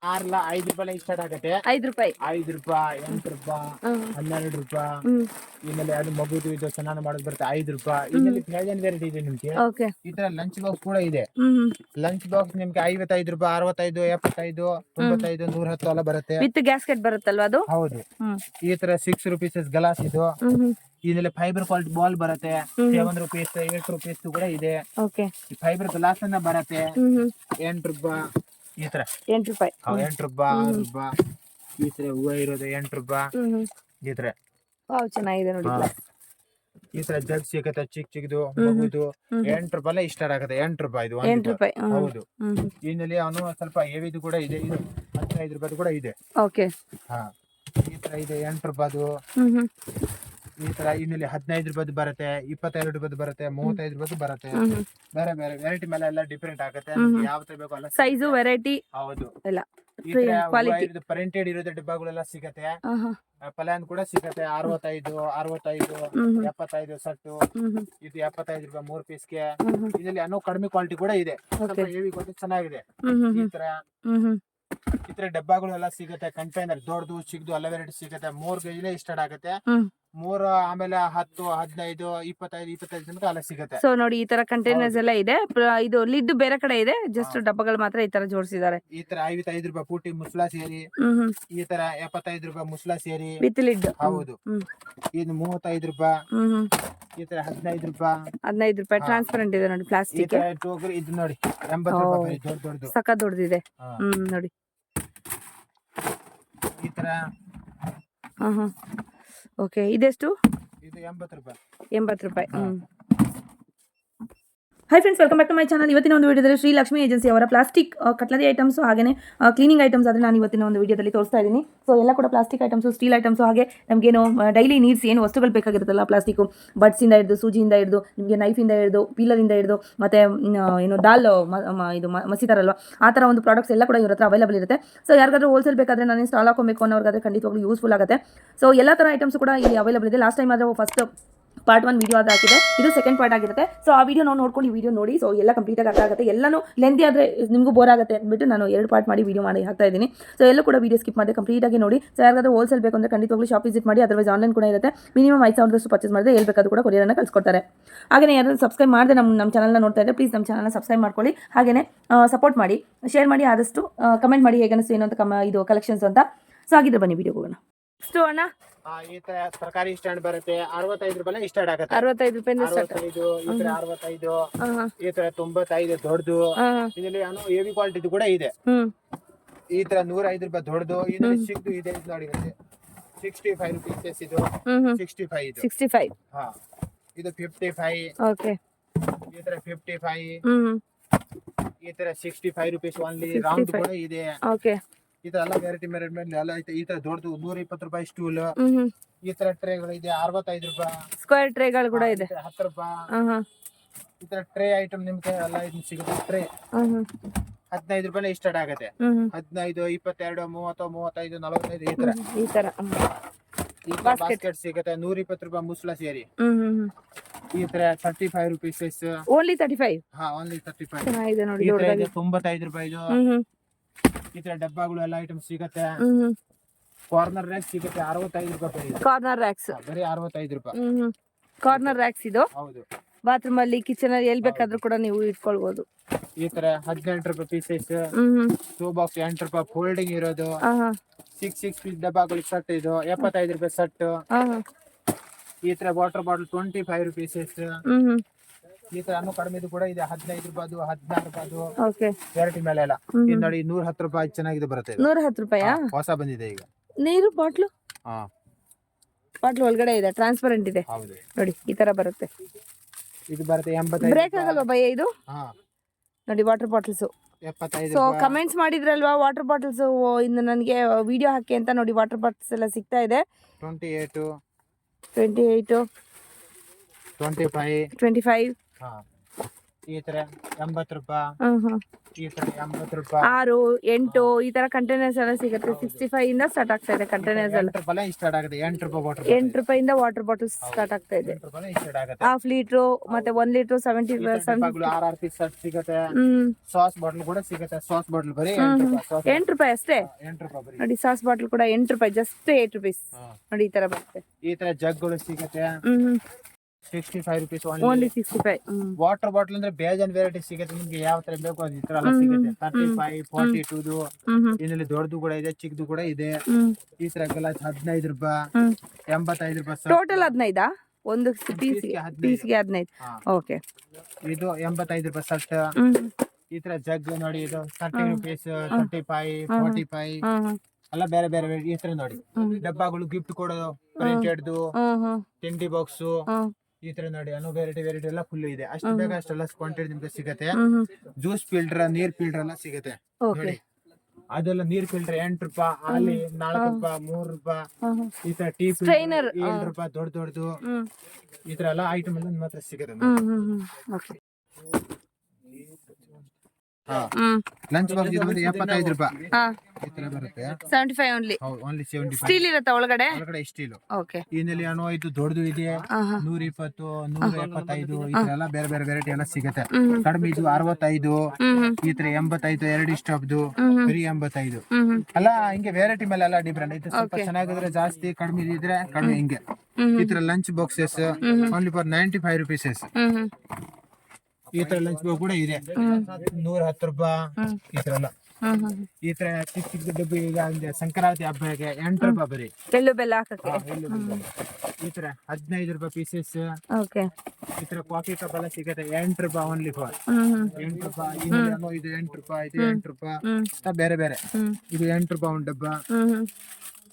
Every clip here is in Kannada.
₹5 ಸ್ಟಾರ್ಟ್ ಆಗುತ್ತೆ. ₹5 ₹5, ₹8, ₹12. ಇದ್ರಲ್ಲಿ ಅದು ಮಗುದು ಇದು ಸ್ನಾನ ಮಾಡೋದು ಬರುತ್ತೆ ₹5. ಇದರಲ್ಲಿ ಫ್ರೋಜನ್ ವೆರೈಟಿ ಇದೆ ನಿಮ್ಗೆ. ಓಕೆ. ಈ ತರ ಲಂಚ್ ಬಾಕ್ಸ್ ಕೂಡ ಇದೆ. ಲಂಚ್ ಬಾಕ್ಸ್ ನಿಮ್ಗೆ ₹55, ₹65, ₹75, ₹95, ₹110 ಎಲ್ಲ ಬರುತ್ತೆ. ವಿತ್ ಗ್ಯಾಸ್ಕೆಟ್ ಬರುತ್ತಲ್ವಾ ಅದು? ಹೌದು. ಈ ತರ ₹6 ಗ್ಲಾಸ್ ಇದು. ಇದರಲ್ಲಿ ಫೈಬರ್ ಕ್ವಾಲಿಟಿ ಬಾಲ್ ಬರುತ್ತೆ. ₹7, ₹8 ಕೂಡ ಇದೆ. ಓಕೆ. ಫೈಬರ್ ಗ್ಲಾಸ್ ಅನ್ನ ಬರುತ್ತೆ. ₹8 ಈ ತರ. ₹8. ₹6. ಈ ತರ ಹೂವ ಇರೋದು ₹8 ಈ ತರ. ವಾವ್, ಚೆನ್ನಾಗಿದೆ ನೋಡಿ. ಈ ತರ ಜಗ್ ಸಿಗುತ್ತೆ ಚಿಕ್ಕದು ಮಗುದು. ₹8 ಸ್ಟಾರ್ಟ್ ಆಗುತ್ತೆ. ₹8 ಇದು ₹8. ಹೌದು. ಇದರಲ್ಲಿ ಅವನು ಸ್ವಲ್ಪ ಹೆವಿದು ಕೂಡ ಇದೆ. ಇದು ₹15 ಕೂಡ ಇದೆ. ಓಕೆ. ಹಾ, ಈ ತರ ಇದೆ ₹8. ಈ ತರ ಇನ್ನಲ್ಲಿ ₹15 ಬರುತ್ತೆ, ₹22 ಬರುತ್ತೆ, ₹35 ಬರುತ್ತೆ. ಬೇರೆ ಬೇರೆ ವೆರೈಟಿ ಮೇಲೆ ಎಲ್ಲ ಡಿಫ್ರೆಂಟ್ ಆಗುತ್ತೆ. ಯಾವ ತರ ಬೇಕು ಅಲ್ಲ ಸೈಜು ವೆರೈಟಿ ಹೌದು. ಎಲ್ಲ ಈ ತರ ಪ್ರಿಂಟೆಡ್ ಇರೋದು ಡಬ್ಬಗಳೆಲ್ಲ ಸಿಗತ್ತೆ. ಪಲಾನ್ ಕೂಡ ಸಿಗತ್ತೆ. ₹65, ₹75 ಸಟ್ಟು. ಇದು ₹75 3 ಪೀಸ್ಗೆ. ಇದರಲ್ಲಿ ಅನ್ನೋ ಕಡಿಮೆ ಕ್ವಾಲಿಟಿ ಕೂಡ ಇದೆ. ಸ್ವಲ್ಪ ಹೆವಿ ಕ್ವಾಲಿಟಿ ಚೆನ್ನಾಗಿದೆ. ಈ ತರ ಡಬ್ಬಗಳು ಎಲ್ಲ ಸಿಗುತ್ತೆ. ಕಂಟೈನರ್ ದೊಡ್ಡದು ಚಿಕ್ಕದು ಎಲ್ಲ ವೆರೈಟಿ ಸಿಗುತ್ತೆ. 3 ಕೆಜಿಲೇ ಸ್ಟಾರ್ಟ್ ಆಗುತ್ತೆ. 3 ಆಮೇಲೆ 10, 15, 25 ತನಕ ಎಲ್ಲ ಸಿಗುತ್ತೆ. ಸೊ ನೋಡಿ, ಈ ತರ ಕಂಟೈನರ್ಸ್ ಎಲ್ಲ ಇದೆ. ಇದು ಲಿಡ್ ಬೇರೆ ಕಡೆ ಇದೆ, ಜಸ್ಟ್ ಡಬ್ಬಗಳು ಮಾತ್ರ ಈ ತರ ಜೋಡಿಸಿದ್ದಾರೆ. ಈ ತರ ₹55 ಪೂಟಿ ಮುಸ್ಲಾ ಸೇರಿ. ಈ ತರ ₹75 ಮುಸ್ಲಾ ಸೇರಿ ವಿತ್ ಲಿಡ್. ಹೌದು. ಇದು ₹35. ಈ ತರ ₹15 ಟ್ರಾನ್ಸ್ಪರೆಂಟ್ ಇದೆ ನೋಡಿ, ಪ್ಲಾಸ್ಟಿಕ್. ಟೋಕರಿ ಇದು ನೋಡಿ ₹80 ದೊಡ್ಡದು. ಸಕ್ಕ ದೊಡ್ಡದಿದೆ ನೋಡಿ. ಈ ತರ ಓಕೆ. ಇದೆಷ್ಟು? ಇದು ₹80. ₹80. Hi friends, welcome back to my channel. ಇವತ್ತಿನ ಒಂದು ವಿಡಿಯೋದಲ್ಲಿ ಶ್ರೀ ಲಕ್ಷ್ಮಿ ಏಜೆನ್ಸಿ ಅವರ ಪ್ಲಾಸ್ಟಿಕ್ ಕಟ್ಲರಿ ಐಟಮ್ಸ್ ಹಾಗೆ ಕ್ಲೀನಿಂಗ್ ಐಟಮ್ಸ್ ಆದರೆ ನಾನು ಇವತ್ತಿನ ಒಂದು ವಿಡಿಯೋದಲ್ಲಿ ತೋರಿಸ್ತಾ ಇದ್ದೀನಿ. ಸೊ ಎಲ್ಲ ಕೂಡ ಪ್ಲಾಸ್ಟಿಕ್ ಐಟಮ್ಸು, ಸ್ಟೀಲ್ ಐಟಮ್ಸು, ಹಾಗೆ ನಮಗೇನು ಡೈಲಿ ನೀಡ್ಸ್ ಏನು ವಸ್ತುಗಳು ಬೇಕಾಗಿರುತ್ತಲ್ಲ ಪ್ಲಾಸ್ಟಿಕ್ಕು, ಬಡ್ಸಿಂದ ಹಿಡಿದು, ಸೂಜಿಯಿಂದ ಹಿಡಿದು, ನಿಮಗೆ ನೈಫಿಂದ ಹಿಡಿದು, ಪೀಲರಿಂದ ಹಿಡಿದು, ಮತ್ತು ಏನು ದಾಲ್ ಇದು ಮಸಿತಾರಲ್ವ ಆ ಥರ ಒಂದು ಪ್ರಾಡಕ್ಟ್ಸ್ ಎಲ್ಲ ಕೂಡ ಇವ್ರ ಹತ್ರ ಅವೈಲೇಬಲ್ ಇರುತ್ತೆ. ಸೊ ಯಾರಿಗಾದ್ರೂ ಹೋಲ್ಸೇಲ್ ಬೇಕಾದರೆ ನಾನು ಸ್ಟಾಲ್ ಹಾಕೊಬೇಕು ಅನ್ನೋರ್ಗಾದ್ರೆ ಖಂಡಿತವಾಗ್ಲೂ ಯೂಸ್ಫುಲ್ ಆಗುತ್ತೆ. ಸೊ ಎಲ್ಲ ಥರ ಐಟಮ್ಸ್ ಕೂಡ ಇಲ್ಲಿ ಅವೈಲೇಬಲ್ ಇದೆ. ಲಾಸ್ಟ್ ಟೈಮ್ ಆದರೆ ಫಸ್ಟ್ ಪಾರ್ಟ್ 1 ವಿಡಿಯೋ ಅದು ಹಾಕಿದೆ, ಇದು ಸೆಕೆಂಡ್ ಪಾರ್ಟ್ ಆಗಿರುತ್ತೆ. ಸೊ ಆ ವಿಡಿಯೋ ನಾವು ನೋಡ್ಕೊಂಡು ಈ ವಿಡಿಯೋ ನೋಡಿ. ಸೊ ಎಲ್ಲ ಕಂಪ್ಲೀಟಾಗಿ ಅರ್ಥ ಆಗುತ್ತೆ. ಎಲ್ಲನೂ ಲೆಂದಿ ಆದರೆ ನಿಮಗೂ ಬೋರ್ ಆಗುತ್ತೆ ಅಂದ್ಬಿಟ್ಟು ನಾನು 2 ಪಾರ್ಟ್ ಮಾಡಿ ವಿಡಿಯೋ ಮಾಡಿ ಹಾಕ್ತಾ ಇದ್ದೀನಿ. ಸೊ ಎಲ್ಲ ಕೂಡ ವಿಡಿಯೋ ಸ್ಕಿಪ್ ಮಾಡಿ ಕಂಪ್ಲೀಟಾಗಿ ನೋಡಿ. ಸೊ ಯಾರಿಗಾದ್ರೂ ಹೋಲ್ಸೇಲ್ ಬೇಕು ಅಂದರೆ ಖಂಡಿತವಾಗ್ಲೂ ಶಾಪ್ ವಿಸಿಟ್ ಮಾಡಿ. ಅದರ್ವೈಸ್ ಆನ್ಲೈನ್ ಕೂಡ ಇರುತ್ತೆ. ಮಿನಿಮಮ್ 5,000 ಪರ್ಚೇಸ್ ಮಾಡಿದ್ರೆ ಹೇಳ್ಬೇಕಾದ್ರೂ ಕೂಡ ಕೊರಿಯರನ್ನು ಕಳಿಸ್ಕೊಡ್ತಾರೆ. ಹಾಗೆ ಯಾರಾದ್ರೂ ಸಬ್ಸ್ಕ್ರೈಬ್ ಮಾಡಿದೆ ನಮ್ಮ ಚಾನಲ್ನ ನೋಡ್ತಾ ಇದ್ದರೆ ಪ್ಲೀಸ್ ನಮ್ಮ ಚಾನಲ್ನ ಸಬ್ಸ್ಕ್ರೈಬ್ ಮಾಡ್ಕೊಳ್ಳಿ. ಹಾಗೆಯೇ ಸಪೋರ್ಟ್ ಮಾಡಿ, ಶೇರ್ ಮಾಡಿ, ಆದಷ್ಟು ಕಮೆಂಟ್ ಮಾಡಿ ಹೇಗೆ ಅನಿಸ್ತು ಏನಂತ ಇದು ಕಲೆಕ್ಷನ್ಸ್ ಅಂತ. ಸೊ ಹಾಗಿದ್ರೆ ಬನ್ನಿ ವಿಡಿಯೋ ಹೋಗೋಣ. ನೆಕ್ಸ್ಟ್ ಅಣ್ಣ, ಈ ತರ ತರಕಾರಿ ಸ್ಟ್ಯಾಂಡ್ ಬರುತ್ತೆ. ₹65 ಸ್ಟಾರ್ಟ್ ಆಗುತ್ತೆ. ₹65 65, ಈ ತರ 65, ಈ ತರ 95 ದೊಡ್ಡದು. ಇದರಲ್ಲಿ ಹೆವಿ ಕ್ವಾಲಿಟಿ ಕೂಡ ಇದೆ. ಈ ತರ ₹105 ದೊಡ್ಡದು. ಇದರಲ್ಲಿ ಚಿಕ್ಕದು ಇದೆ. ಇದು ನೋಡಿ ₹65 ಇದು 65. ಹಾ, ಇದು 55. ಓಕೆ. ಈ ತರ 55. ಈ ತರ ₹65 ಓನ್ಲಿ. ರೌಂಡ್ ಕೂಡ ಇದೆ. ಓಕೆ. ಈ ತರ ಎಲ್ಲ ವೆರೈಟಿ ಮೇಲೆ ಎಲ್ಲ ಐತೆ. ಈ ತರ ದೊಡ್ಡದು ₹120 ಸ್ಟೂಲ್. ಈ ತರ ಟ್ರೇಗಳು ಇದೆ. ₹65. ಸ್ಕ್ವೇರ್ ಟ್ರೇಗಳು ಕೂಡ ಇದೆ. ₹10. ಈ ತರ ಟ್ರೇ ಐಟಮ್ ನಿಮ್ಗೆ ಎಲ್ಲ ಇದು ಸಿಗುತ್ತೆ. ಟ್ರೇ ₹15 ಸ್ಟಾರ್ಟ್ ಆಗುತ್ತೆ. 15, 22, 30, 35, 45 ಈ ತರ ಬಾಸ್ಕೆಟ್ ಸಿಗುತ್ತೆ. ₹120 ಮುಸ್ಲಾ ಸೇರಿ. ಈ ತರ ₹35. ಓನ್ಲಿ 35. ಹಾ, ಓನ್ಲಿ 35. ಚೆನ್ನಾಗಿದೆ ನೋಡಿ. ಈ ತರ ಇದೆ ₹95. ಈ ತರ ಡಬ್ಬಗಳು ಎಲ್ಲ ಐಟಮ್ ಸಿಗುತ್ತೆ. ಕಾರ್ನರ್ ರ್ಯಾಕ್ ಸಿಗುತ್ತೆ. ₹65. ಕಾರ್ನರ್ ರ್ಯಾಕ್ಸ್ ಬರೀ ₹65. ಕಾರ್ನರ್ ರ್ಯಾಕ್ಸ್ ಇದು. ಹೌದು. ಬಾತ್ರೂಮ್ ಅಲ್ಲಿ, ಕಿಚನ್ ಅಲ್ಲಿ ಎಲ್ಲಿ ಬೇಕಾದ್ರೂ ಕೂಡ ನೀವು ಇಟ್ಕೊಳ್ಬಹುದು. ಈ ತರ ₹18 ಪೀಸಸ್. ಟೂ ಬಾಕ್ಸ್ ₹8 ಫೋಲ್ಡಿಂಗ್ ಇರೋದು. 6 ಪೀಸ್ ಡಬ್ಬಗಳು ಸೆಟ್. ಇದು ₹75 ಸೆಟ್. ಈ ತರ ವಾಟರ್ ಬಾಟಲ್ ₹25 ಪೀಸಸ್. ಈ ತರ ಕಡಿಮೆ ಕೂಡ ಇದೆ. ₹15, ₹16. ಓಕೆ. ವೆರೈಟಿ ಮೇಲೆ ಎಲ್ಲ ಇದು ನೋಡಿ. ₹110 ಚೆನ್ನಾಗಿದೆ ಬರುತ್ತೆ. ₹110 ಹೊಸ ಬಂದಿದೆ ಈಗ. ನೀರು ಬಾಟ್ಲು ಹಾ, ಬಾಟ್ಲು ಒಳಗಡೆ ಇದೆ, ಟ್ರಾನ್ಸ್ಪರೆಂಟ್ ಇದೆ ಹೌದು. ನೋಡಿ. ಈ ತರ ಬರುತ್ತೆ. ಇದು ಬರುತ್ತೆ ₹85. ಬ್ರೇಕ್ ಆಗಲ್ವಾ ಭಯ ಇದು? ಹಾ, ನೋಡಿ ವಾಟರ್ ಬಾಟಲ್ಸ್. ₹75. ಸೊ ಕಮೆಂಟ್ಸ್ ಮಾಡಿದ್ರಲ್ವಾ ವಾಟರ್ ಬಾಟಲ್ಸ್ ಇನ್ನು ನನಗೆ ವಿಡಿಯೋ ಹಾಕಿ ಅಂತ. ನೋಡಿ ವಾಟರ್ ಬಾಟಲ್ಸ್ ಎಲ್ಲ ಸಿಗ್ತಾ ಇದೆ. 28, 28, 25. 25. ಹಾ, ಈ ತರ 80 ರೂಪಾಯಿ, ಈ ತರ 80 ರೂಪಾಯಿ, 6, 8 ಈ ತರ ಕಂಟೈನರ್ಸ್ ಎಲ್ಲ ಸಿಗುತ್ತೆ. 65 ಇಂದ ಸ್ಟಾರ್ಟ್ ಆಗ್ತಾ ಇದೆ ಕಂಟೈನರ್ಸ್ ಎಲ್ಲ. 8 ರೂಪಾಯಿ ಸ್ಟಾರ್ಟ್ ಆಗುತ್ತೆ. 8 ರೂಪಾಯಿ ಬಾಟಲ್, 8 ರೂಪಾಯಿಂದ ವಾಟರ್ ಬಾಟಲ್ಸ್ ಸ್ಟಾರ್ಟ್ ಆಗ್ತಾ ಇದೆ. 8 ರೂಪಾಯಿ ಸ್ಟಾರ್ಟ್ ಆಗುತ್ತೆ. ಹಾಫ್ ಲೀಟರ್ ಮತ್ತೆ 1 ಲೀಟರ್ 70 RR ಪೀಸ್ ಸೆಟ್ ಸಿಗುತ್ತೆ. ಸಾಸ್ ಬಾಟಲ್ ಕೂಡ ಸಿಗುತ್ತೆ. ಸಾಸ್ ಬಾಟಲ್ ಬರೀ 8 ರೂಪಾಯಿ. 8 ರೂಪಾಯಿ ಅಷ್ಟೇ 8 ರೂಪಾಯಿ ಬರೀ. ನೋಡಿ. ಸಾಸ್ ಬಾಟಲ್ ಕೂಡ 8 ರೂಪಾಯಿ, ಜಸ್ಟ್ 8 ರುಪೀಸ್ ನೋಡಿ. ಈ ತರ ಬರುತ್ತೆ. ಈ ತರ ಜಗ್ಗಳು ಸಿಗುತ್ತೆ. 65 rupees ಓನ್ಲಿ 65. ವಾಟರ್ ಬಾಟಲ್ ಅಂದ್ರೆ ಬೇಜಾನ್ ವೆರೈಟಿ ಸಿಗುತ್ತೆ ನಿಮ್ಗೆ. ಯಾವ ತರ ಬೇಕು ಅದು ಈ ತರ ಎಲ್ಲ ಸಿಗುತ್ತೆ. 35, 42 ಇದರಲ್ಲಿ ದೊಡ್ಡದು ಕೂಡ ಇದೆ, ಚಿಕ್ಕದು ಕೂಡ ಇದೆ. ಈ ತರ ಗ್ಲಾಸ್ 15 ರೂಪಾಯಿ, 85 ರೂಪಾಯಿ. ಟೋಟಲ್ 15 ಒಂದು ಪೀಸ್ಗೆ 15. ಓಕೆ. ಇದು 85 ರೂಪಾಯಿ ಸೆಟ್. ಈ ತರ ಜಗ್ ನೋಡಿ, ಇದು 30 rupees, 35, 45 ಎಲ್ಲ ಬೇರೆ ಬೇರೆ ಈ ತರ ನೋಡಿ. ಡಬ್ಬಗಳು ಗಿಫ್ಟ್ ಕೊಡೋದು, ಪ್ರಿಂಟೆಡ್ ತಿಂಡಿ ಬಾಕ್ಸ್ ಈ ತರ ನೋಡಿ. ಅನ್ನೋ ವೆರೈಟಿ ಎಲ್ಲ ಫುಲ್ ಇದೆ. ಅಷ್ಟು ಬೇಗ ಅಷ್ಟೆಲ್ಲ ಕ್ವಾಂಟಿಟಿ ನಿಮ್ಗೆ ಸಿಗುತ್ತೆ. ಜ್ಯೂಸ್ ಫಿಲ್ಟರ್, ನೀರ್ ಫಿಲ್ಟರ್ ಎಲ್ಲ ಸಿಗುತ್ತೆ ನೋಡಿ. ಅದೆಲ್ಲ ನೀರ್ ಫಿಲ್ಟರ್ 8 ರೂಪಾಯಿ, ಅಲ್ಲಿ 4 ರೂಪಾಯಿ, 3 ರೂಪಾಯಿ. ಈ ತರ ಟೀ ಫಿಲ್ಟರ್ 7 ರೂಪಾಯಿ ದೊಡ್ಡದು. ಈ ತರ ಎಲ್ಲ ಐಟಮ್ ಎಲ್ಲ ನಿಮ್ಮ ಹತ್ರ ಸಿಗುತ್ತೆ. ಲಂಚ್ ಬಾಕ್ಸ್ ಇದು 75 ರೂಪಾಯಿ ಈ ತರ ಬರುತ್ತೆ. 75 ಓನ್ಲಿ. ಓನ್ಲಿ 75. ಸ್ಟೀಲ್ ಇರುತ್ತೆ ಒಳಗಡೆ ಸ್ಟೀಲ್. ಓಕೆ. ಇದರಲ್ಲಿ ಅನ್ನೋ ಇದು ದೊಡ್ಡದು ಇದೆ, 120, 175 ಈ ತರ ಎಲ್ಲ ಬೇರೆ ಬೇರೆ ವೆರೈಟಿ ಎಲ್ಲ ಸಿಗುತ್ತೆ. ಕಡಿಮೆ ಇದು 65, ಈ ತರ 85, 2 ಸ್ಟಾಪ್ದು ಬರೀ 85 ಅಲ್ಲ. ಹಿಂಗೆ ವೆರೈಟಿ ಮೇಲೆ ಎಲ್ಲ ಡಿಫ್ರೆಂಟ್. ಇದು ಸ್ವಲ್ಪ ಚೆನ್ನಾಗಿದ್ರೆ ಜಾಸ್ತಿ, ಕಡಿಮೆ ಇದ್ರೆ ಕಡಿಮೆ. ಹಿಂಗೆ ಈ ತರ lunch boxes only for 95 rupees. ಈ ತರ ಲಂಚ್ ಬಾಕ್ಸ್ ಕೂಡ ಇದೆ 110 ರೂಪಾಯಿ ಈ ತರ ಎಲ್ಲ. ಈ ತರ ಚಿಕ್ಕ ಚಿಕ್ಕ ಡಬ್ಬಿ ಈಗ ಸಂಕ್ರಾಂತಿ ಹಬ್ಬಕ್ಕೆ 8 ರೂಪಾಯಿ ಬರೀ. ಎಳ್ಳು ಬೆಲ್ಲ ಹಾಕಕ್ಕೆ ಈ ತರ 15 ರೂಪಾಯಿ ಪೀಸಸ್. ಓಕೆ. ಈ ತರ ಕಾಫಿ ಕಪ್ ಎಲ್ಲ ಸಿಗುತ್ತೆ 8 ರೂಪಾಯಿ ಓನ್ಲಿ ಫಾರ್ 8 ರೂಪಾಯಿ. ಇದು 8 ರೂಪಾಯಿ, ಇದು 8 ರೂಪಾಯಿ ಬೇರೆ ಬೇರೆ. ಇದು 8 ರೂಪಾಯಿ ಒಂದು ಡಬ್ಬ.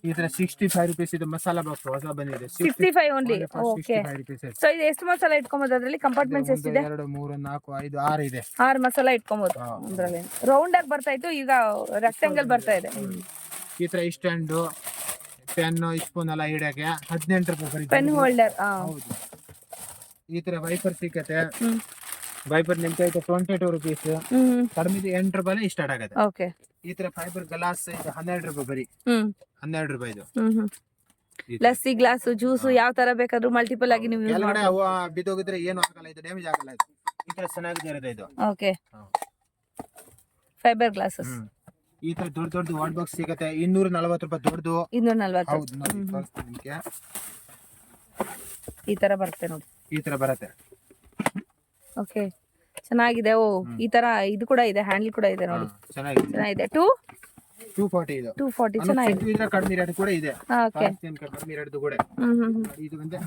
ಈ ತರ 65 rupees ಇದು ಮಸಾಲಾ ಬಾಕ್ಸ್ ಹೊಸ ಬಂದಿದೆ. 65 ಓನ್ಲಿ. ಓಕೆ. 65 rupees. ಸೊ ಇದು ಎಷ್ಟು ಮಸಾಲಾ ಇಟ್ಕೊಬಹುದು ಅದರಲ್ಲಿ? ಕಂಪಾರ್ಟ್ಮೆಂಟ್ಸ್ ಎಷ್ಟಿದೆ? 2, 3, 4, 5, 6 ಇದೆ. 6 ಮಸಾಲಾ ಇಟ್ಕೊಬಹುದು ಅದರಲ್ಲಿ. ರೌಂಡ್ ಆಗಿ ಬರ್ತಾ ಇತ್ತು, ಈಗ ರೆಕ್ಟಾಂಗಲ್ ಬರ್ತಾ ಇದೆ. ಈ ತರ ಸ್ಟ್ಯಾಂಡ್, ಪೆನ್, ಸ್ಪೂನ್ ಎಲ್ಲ ಇಡಕ್ಕೆ 18 ರೂಪಾಯಿ ಬರೀ. Pen holder. ಹೌದು. ಈ ತರ ವೈಪರ್ ಸಿಕ್ಕತ್ತೆ. ವೈಪರ್ ನಿಮ್ಗೆ 22 rupees. ಕಡಿಮೆ 8 ರೂಪಾಯಿ ಸ್ಟಾರ್ಟ್ ಆಗುತ್ತೆ. ಓಕೆ. ಈ ತರ ಫೈಬರ್ ಗ್ಲಾಸ್ 12 ರೂಪಾಯಿ ಬರೀ. 12 ರೂಪಾಯಿ ಇದು. ಲಸ್ಸಿ ಗ್ಲಾಸ್, ಜ್ಯೂಸ್ ಯಾವ ತರ ಬೇಕಾದ್ರೂ ಮಲ್ಟಿಪಲ್ ಆಗಿ ನೀವು ಯೂಸ್ ಕೆಳಗಡೆ ಮಾಡಬಹುದು. ಅವ ಬಿದ್ದೋಗಿದ್ರೆ ಏನು ಆಗಲ್ಲ, ಇದು ಡ್ಯಾಮೇಜ್ ಆಗಲ್ಲ. ಇದು ಈ ತರ ಚೆನ್ನಾಗಿದೆ ಇರುತ್ತೆ ಇದು. ಓಕೆ. Fibre glasses. ಈ ತರ ದೊಡ್ಡ ವಾಟ್ ಬಾಕ್ಸ್ ಸಿಗುತ್ತೆ 240 ರೂಪಾಯಿ ದೊಡ್ಡದು. 240. ಹೌದು ನೋಡಿ, ತೋರಿಸ್ತೀನಿ ನಿಮಗೆ. ಈ ತರ ಬರುತ್ತೆ ನೋಡಿ. ಈ ತರ ಬರುತ್ತೆ. ಓಕೆ. ಚೆನ್ನಾಗಿದೆ. ಓ ಈ ತರ ಇದು ಕೂಡ ಇದೆ, ಹ್ಯಾಂಡಲ್ ಕೂಡ ಇದೆ ನೋಡಿ. ಚೆನ್ನಾಗಿದೆ. 240 ಇದು. 240 ಚೆನ್ನಾಗಿದೆ. ಇದು ಕಡಿಮೆ ರೇಟ್ ಕೂಡ ಇದೆ. ಓಕೆ. ಕಡಿಮೆ ರೇಟ್ ಕೂಡ. ಇದು ಬಂದೆ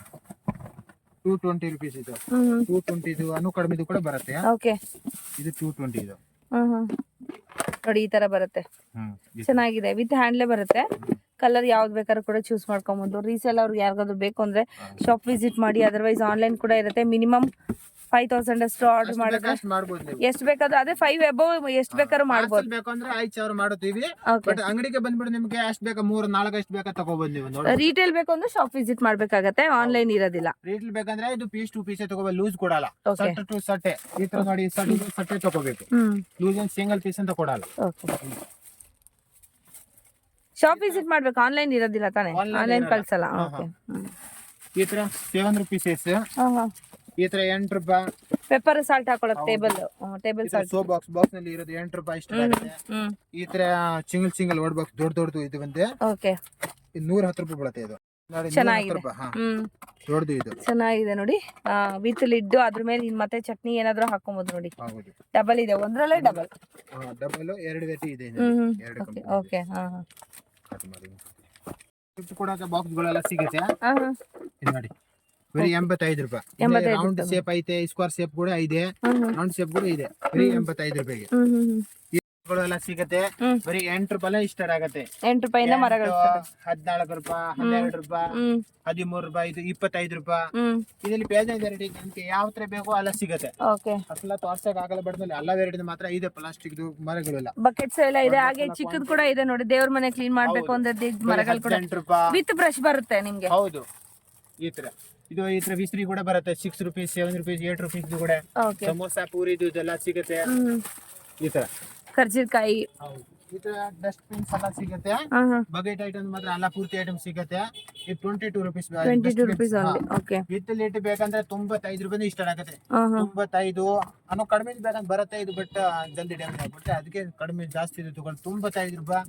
220 rupees ಇದು. 220 ಇದು ಅನು ಕಡಿಮೆದು ಕೂಡ ಬರುತ್ತೆ. ಓಕೆ. ಇದು 220 ಇದು. ನೋಡಿ ಈ ತರ ಬರುತ್ತೆ. ಚೆನ್ನಾಗಿದೆ. ವಿತ್ ಹ್ಯಾಂಡ್ಲೇ ಬರುತ್ತೆ. ಕಲರ್ ಯಾವ್ದು ಬೇಕಾದ್ರೂ ಕೂಡ ಚೂಸ್ ಮಾಡ್ಕೊಬಹುದು. ರೀಸೇಲ್ ಅವ್ರಿಗೆ ಯಾರಿಗಾದ್ರು ಬೇಕು ಅಂದ್ರೆ ಶಾಪ್ ವಿಸಿಟ್ ಮಾಡಿ. ಅದರ್ವೈಸ್ ಆನ್ಲೈನ್ ಕೂಡ ಇರುತ್ತೆ. ಮಿನಿಮಮ್ 5000 ಅಷ್ಟು ಆರ್ಡರ್ ಮಾಡಿದ್ರೆ ಎಷ್ಟು ಬೇಕಾದ್ರೂ, ಅದೇ 5 ಅಬೌವ್ ಎಷ್ಟು ಬೇಕಾದ್ರೂ ಮಾಡ್ಬೋದು. ಬೇಕಂದ್ರೆ 5000 ಮಾಡುತ್ತೀವಿ. ಬಟ್ ಅಂಗಡಿಗೆ ಬಂದ್ಬಿಟ್ಟು ನಿಮ್ಗೆ ಎಷ್ಟು ಬೇಕಾ 3, 4 ಎಷ್ಟು ಬೇಕಾ ತಗೋಬಹುದು ನೀವು. ರೀಟೇಲ್ ಬೇಕು ಅಂದ್ರೆ ಶಾಪ್ ವಿಸಿಟ್ ಮಾಡ್ಬೇಕಾಗತ್ತೆ, ಆನ್ಲೈನ್ ಇರೋದಿಲ್ಲ. ರೀಟೇಲ್ ಬೇಕಂದ್ರೆ ಇದು ಪೀಸ್ ಟು ಪೀಸ್ ತಗೋಬೇಕು, ಲೂಸ್ ಕೊಡಲ್ಲ. ಸಟ್ ಟು ಸಟ್ಟೆ ಈ ತರ ನೋಡಿ, ಸಟ್ಟೆ ತಗೋಬೇಕು. ಲೂಸ್ ಒಂದು ಸಿಂಗಲ್ ಪೀಸ್ ಅಂತ ಕೊಡಲ್ಲ. ಶಾಪ್ ವಿಸಿಟ್ ಮಾಡ್ಬೇಕು, ಆನ್ಲೈನ್ ಇರೋದಿಲ್ಲ ತಾನೆ, ಆನ್ಲೈನ್ ಕಳ್ಸಲ್ಲ. ಓಕೆ. ಈ ತರ 7 rupees. ಈ ತರ 8 ರೂಪಾಯಿ. ಪೆಪ್ಪರ್ ಸಾಲ್ಟ್ ಹಾಕೊಳ್ಳೋಕೆ ಟೇಬಲ್ ಸಾಲ್ಟ್. ಸೋಪ್ ಬಾಕ್ಸ್ ನಲ್ಲಿ ಇರೋದು 8 ರೂಪಾಯಿ ಇಷ್ಟ ಆಗುತ್ತೆ. ಈ ತರ ಸಿಂಗಲ್ ವರ್ಡ್ ಬಾಕ್ಸ್ ದೊಡ್ಡದು ಇದು ಬಂದೆ. ಓಕೆ. 110 ರೂಪಾಯಿ ಬೀಳುತ್ತೆ ಇದು. ಚೆನ್ನಾಗಿದೆ. ದೊಡ್ಡದು ಇದು ಚೆನ್ನಾಗಿದೆ ನೋಡಿ. ವಿತ್ ಲಿಡ್, ಅದ್ರ ಮೇಲೆ ಮತ್ತೆ ಚಟ್ನಿ ಏನಾದ್ರೂ ಹಾಕೋಬಹುದು ನೋಡಿ. ಡಬಲ್ ಇದೆ, ಒಂದ್ರಲ್ಲೇ ಡಬಲ್. ಡಬಲ್ 2 ವೇಟಿ ಇದೆ. ಓಕೆ. ಕೊಡಕ್ಕೆ ಬಾಕ್ಸ್ ಗಳೆಲ್ಲ ಸಿಗುತ್ತೆ. ಇದು ನೋಡಿ ಬರೀ 85 ರೂಪಾಯಿ. ರೌಂಡ್ ಶೇಪ್ ಐತೆ, ಸ್ಕ್ವೇರ್ ಶೇಪ್ ಕೂಡ ಇದೆ, ರೌಂಡ್ ಶೇಪ್ ಕೂಡ ಇದೆ. ಬರೀ 85 ರೂಪಾಯಿಗೆ ಎಲ್ಲ ಸಿಗುತ್ತೆ. ಬರೀ 8 ರೂಪಾಯಿ ಸ್ಟಾರ್ಟ್ ಆಗುತ್ತೆ. 8 ರೂಪಾಯಿಂದ ಮರಗಳು 14 ರೂಪಾಯಿ, 12 ರೂಪಾಯಿ, 13 ರೂಪಾಯಿ, ಇದು 25 ರೂಪಾಯಿ. ಇದರಲ್ಲಿ ಬೇಜಾನ್ ವೆರೈಟಿ ನಿಮ್ಗೆ ಯಾವ ತರ ಬೇಕು ಅಲ್ಲ ಸಿಗುತ್ತೆ. ಅಸಲ ತೋರ್ಸಕ್ ಆಗಲ್ಲ, ಬಡ್ದಲ್ಲಿ ಎಲ್ಲ ವೆರೈಟಿ ಮಾತ್ರ ಇದೆ. ಪ್ಲಾಸ್ಟಿಕ್ ಮರಗಳೆಲ್ಲ, ಬಕೆಟ್ಸ್ ಎಲ್ಲ ಇದೆ. ಹಾಗೆ ಚಿಕ್ಕದ್ ಕೂಡ ಇದೆ ನೋಡಿ, ದೇವ್ರ ಮನೆ ಕ್ಲೀನ್ ಮಾಡ್ಬೇಕು ಅಂದ್ರೆ ಮರಗಳು ಕೂಡ ವಿತ್ ಬ್ರಷ್ ಬರುತ್ತೆ ನಿಮ್ಗೆ. ಹೌದು. ಈ ತರ ಇದು ಈ ತರ ವಿಸ್ರಿ ಕೂಡ ಬರುತ್ತೆ 6 ರುಪೀಸ್ 7 ರುಪೀಸ್ 8 ರುಪೀಸ್ ಕೂಡ ಓಕೆ ಸಮೋಸ ಪೂರಿ ಇದೆಲ್ಲ ಸಿಗುತ್ತೆ ಈ ತರ ಕರ್ಜಿಕಾಯಿ ಈ ತರ ಡಸ್ಟ್ ಬಿನ್ಸ್ ಎಲ್ಲ ಸಿಗುತ್ತೆ ಬಕೆಟ್ ಐಟಮ್ ಮಾತ್ರ ಎಲ್ಲ ಪೂರ್ತಿ ಐಟಮ್ ಸಿಗುತ್ತೆ ಇದು 22 rupees 22 rupees only. Okay. With lid ಬೇಕಂದ್ರೆ 95 ರೂಪಾಯಿ ಸ್ಟಾರ್ಟ್ ಆಗುತ್ತೆ 95 ಅನ್ನೋ ಕಡಿಮೆ ಬೇಕಂತ ಬರುತ್ತೆ ಇದು ಬಟ್ ಜಲ್ದಿ ಡ್ಯಾಮೇಜ್ ಆಗ್ಬಿಡುತ್ತೆ ಅದಕ್ಕೆ ಕಡಿಮೆ ಜಾಸ್ತಿ ಇದೆ ತಗೊಳ್ಳಿ 95 ರೂಪಾಯಿ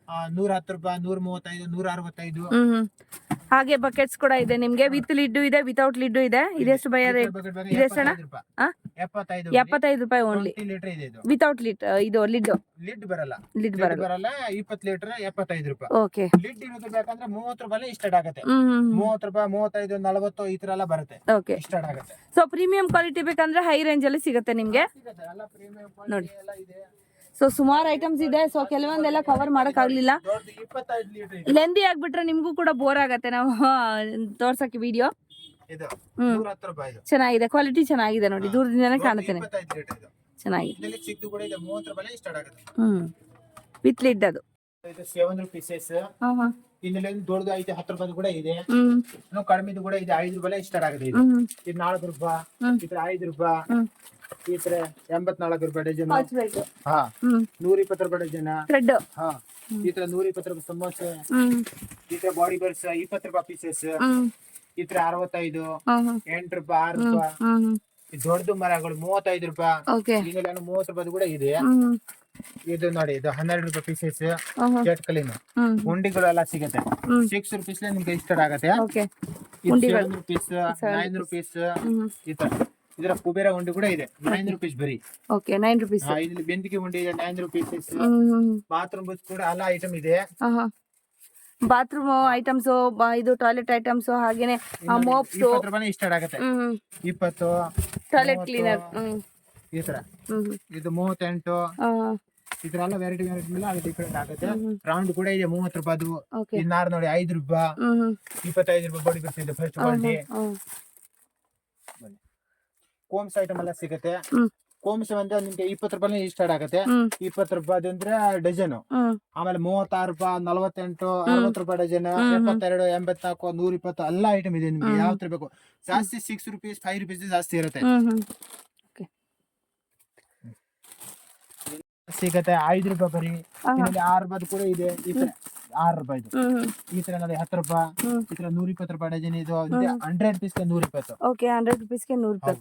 110 ರೂಪಾಯಿ 135 165 ಹಾಗೆ ಬಕೆಟ್ಸ್ ಕೂಡ ಇದೆ ನಿಮ್ಗೆ ವಿತ್ ಲಿಡ್ ಇದೆ ವಿತೌಟ್ ಲಿಡ್ ಇದೆ ಇದೆಷ್ಟು ಭಯ ರೇಟ್ ಇದೆಷ್ಟಣ್ಣ 75 ರೂಪಾಯಿ ಓನ್ಲಿ ಲೀಟರ್ ಇದೆ ಇದು ವಿತೌಟ್ ಲಿಡ್ ಇದು ಲಿಡ್ ಲಿಡ್ ಬರಲ್ಲ ಲಿಡ್ ಬರಲ್ಲ ಬರಲ್ಲ 20 ಲೀಟರ್ 75 ರೂಪಾಯಿ ಓಕೆ ಲಿಡ್ ಇರೋದು ಬೇಕಂದ್ರೆ 30 ರೂಪಾಯಿ ಸ್ಟಾರ್ಟ್ ಆಗುತ್ತೆ 30 ರೂಪಾಯಿ 35 40 ಈ ತರ ಎಲ್ಲ ಬರುತ್ತೆ ಓಕೆ ಸ್ಟಾರ್ಟ್ ಆಗುತ್ತೆ ಸೊ ಪ್ರೀಮಿಯಂ ಕ್ವಾಲಿಟಿ ಬೇಕಂದ್ರೆ ಹೈ ರೇಂಜ್ ಅಲ್ಲಿ ಸಿಗುತ್ತೆ ನಿಮ್ಗೆ ಸಿಗುತ್ತೆ ಎಲ್ಲ ಪ್ರೀಮಿಯಂ ನೋಡಿ. ಕ್ವಾಲಿಟಿ ಎಲ್ಲ ಇದೆ ಸೊ ಸುಮಾರು ಐಟಮ್ಸ್ ಇದೆ ಸೊ ಕೆಲವೊಂದೆಲ್ಲ ಕವರ್ ಮಾಡಕ್ ಆಗ್ಲಿಲ್ಲ ದೊಡ್ಡ 25 ಲೀಟರ್ ಇದೆ ಲೆಂದಿ ಆಗ್ಬಿಟ್ರೆ ನಿಮ್ಗೂ ಕೂಡ ಬೋರ್ ಆಗತ್ತೆ ನಾವು ತೋರ್ಸಕ್ಕೆ ವಿಡಿಯೋ ಇದು 110 ರೂಪಾಯಿ ಇದು ಚೆನ್ನಾಗಿದೆ ಕ್ವಾಲಿಟಿ ಚೆನ್ನಾಗಿದೆ ನೋಡಿ ದೂರದಿಂದನೇ ಕಾಣುತ್ತೇನೆ 25 ಲೀಟರ್ ಇದು ಚೆನ್ನಾಗಿದೆ ಇದರಲ್ಲಿ ಚಿಕ್ಕದು ಕೂಡ ಇದೆ 30 ರೂಪಾಯಿ ಸ್ಟಾರ್ಟ್ ಆಗುತ್ತೆ ವಿತ್ ಲಿಡ್ ಅದು ಇದು 7 ಪೀಸಸ್ ಇನ್ನೆಲ್ಲ ದೊಡ್ಡದು ಐತೆ 10 ರೂಪಾಯಿ ಕೂಡ ಇದೆ ಇನ್ನು ಕಡಿಮೆದು ಕೂಡ ಇದೆ 5 ರೂಪಾಯಿ ಸ್ಟಾರ್ಟ್ ಆಗುತ್ತೆ ಇದು ಇದು 4 ರೂಪಾಯಿ ಈ ತರ 5 ರೂಪಾಯಿ ಈ ತರ 84 ರೂಪಾಯಿ ಡಜನ್ ಹಾ 120 ರೂಪಾಯಿ ಡಜನ್ ಥ್ರೆಡ್ ಹಾ ಈ ತರ 120 ರೂಪಾಯಿ ಸಮೋಸೆ ಈ ತರ ಬಾಡಿ ಬರ್ಸ್ 20 ರೂಪಾಯಿ ಪೀಸಸ್ ಈ ತರ 65 8 ರೂಪಾಯಿ 6 ರೂಪಾಯಿ ಈ ದೊಡ್ಡದು ಮರಗಳು 35 ರೂಪಾಯಿ ಓಕೆ ಇನ್ನೆಲ್ಲ 30 ರೂಪಾಯಿ ಕೂಡ ಇದೆ ಇದು ನೋಡಿ ಇದು 12 ರೂಪಾಯಿ ಪೀಸಸ್ ಜೆಟ್ ಕಲಿನ ಉಂಡಿಗಳು ಎಲ್ಲ ಸಿಗುತ್ತೆ 6 ರುಪೀಸ್ ನಿಮ್ಗೆ ಇಷ್ಟ ಆಗುತ್ತೆ ಓಕೆ 7 ರುಪೀಸ್ 9 ರುಪೀಸ್ ಈ ತರ ಇದರ ಕುಬೇರ ಉಂಡಿ ಕೂಡ ಇದೆ 9 ರುಪೀಸ್ ಬರೀ ಓಕೆ 9 rupees ಇಲ್ಲಿ ಬೆಂದಿಗೆ ಉಂಡಿ ಇದೆ 9 ರುಪೀಸ್ ಬಾತ್ರೂಮ್ ಬಸ್ ಕೂಡ ಎಲ್ಲ ಐಟಮ್ ಇದೆ ಬಾತ್ರೂಮ್ ಐಟಮ್ಸ್ ಇದು ಟಾಯ್ಲೆಟ್ ಐಟಮ್ಸ್ ಹಾಗೇನೆ ಮೋಪ್ಸ್ 20 ರೂಪಾಯಿ ಸ್ಟಾರ್ಟ್ ಆಗುತ್ತೆ 20 ಟಾಯ್ಲೆಟ್ ಕ್ಲೀನರ್ ಈ ತರ ಇದು 38 ಈ ತರ ಎಲ್ಲ ವೆರೈಟಿ ಮೇಲೆ ಅದು ಡಿಫ್ರೆಂಟ್ ಆಗುತ್ತೆ ರೌಂಡ್ ಕೂಡ ಇದೆ 30 ರೂಪಾಯಿದು ಇನ್ನಾರು ನೋಡಿ 5 ರೂಪಾಯಿ 25 ರೂಪಾಯಿ ಬಾಡಿ ಬರ್ತಿದೆ ಫಸ್ಟ್ ಕ್ವಾಲಿಟಿ ಕೋಮ್ಸ್ ಐಟಮ್ ಎಲ್ಲ ಸಿಗುತ್ತೆ ಕೋಮ್ಸ್ ಅಂದ್ರೆ ನಿಮ್ಗೆ 20 ರೂಪಾಯಿ ಸ್ಟಾರ್ಟ್ ಆಗುತ್ತೆ 20 ರೂಪಾಯಿ ಅಂದ್ರೆ ಡಜನ್ ಆಮೇಲೆ 36 ರೂಪಾಯಿ 48 60 ರೂಪಾಯಿ ಡಜನ್ 72 84 120 ಎಲ್ಲ ಐಟಮ್ ಇದೆ ನಿಮ್ಗೆ ಯಾವ ತರ ಬೇಕು ಜಾಸ್ತಿ 6 ರುಪೀಸ್ 5 ರುಪೀಸ್ ಜಾಸ್ತಿ ಇರುತ್ತೆ ಸಿಗತ್ತೆ 5 ರೂಪಾಯಿ ಬರೀ 6 ರೂಪಾಯಿ ಕೂಡ ಇದೆ ಈ ತರ 6 ರೂಪಾಯಿ ಈ ತರ 10 ರೂಪಾಯಿ ಈ ತರ 120 ರೂಪಾಯಿ ಡಜನ್ ಇದು 100 ಪೀಸ್ಗೆ 120 ಓಕೆ 100 rupees ಗೆ 100 ರೂಪಾಯಿ